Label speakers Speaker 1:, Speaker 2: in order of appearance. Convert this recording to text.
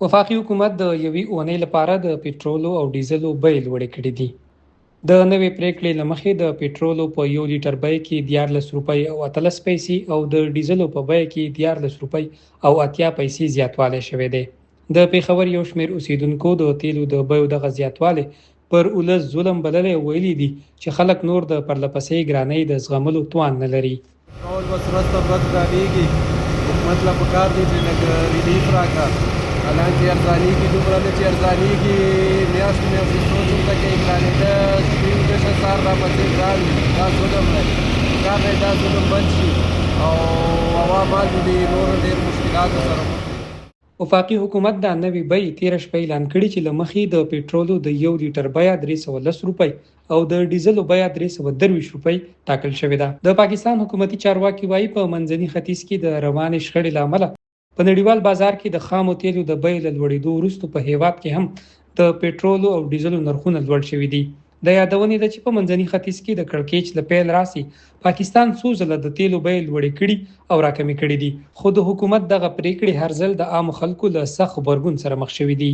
Speaker 1: وفاقي حکومت د یوې اونۍ لپاره د پټرولو او ډیزلو بیې لوړې کړې دي. د نوې پریکړې له مخې د پټرولو په 1 لیټر بیه کې 14 روپۍ او 13 پیسې او د ډیزلو په بیه کې 14 روپۍ او 80 پیسې زیاتوالی شوی دی. د پیښور یو شمېر اوسیدونکو د تیلو د بیو دغه زیاتوالی پر ولس ظلم بللی او ویلي دي چې خلک نور د پرلپسې ګرانۍ د زغملو توان نه لري.
Speaker 2: ټول بس ورځ په ورځ ګرانېږي. حکومت له پکار دی چې لږ ریلیف راکړه. حالانکې ارزانېږي دومره نه چې ارزانېږي میاشتې میاشتې څو څومره کوي ګرانېده سپین ډشه سهار راپسې ګران وي. دا ظلم دی. پکار دی دا ظلم بند شي او عوام دې نورو ډېر مشکلاتو سره مخ.
Speaker 1: وفاقي حکومت دا نوې بیې تېره شپه اعلان کړي چې له مخې د پټرولو د 1 لیټر بیه 310 روپۍ او د ډیزلو بیه 323 روپۍ ټاکل شوې ده. د پاکستان حکومتي چارواکي وایي په منځني ختیځ کې د روانې شخړې له امله په نړیوال بازار کې د خامو تیلو د بیې له لوړېدو وروسته په هیواد کې هم د پټرولو او ډیزلو نرخونه لوړ شوي دي. د یادونې ده چې په منځني ختیځ کې د کړکېچ له پیل راسي پاکستان څو ځله د تیلو بیې لوړې کړي او راکمې کړي دي، خو د حکومت دغه پریکړې هر ځل د عامو خلکو له سخت غبرګون سره مخ شوي دي.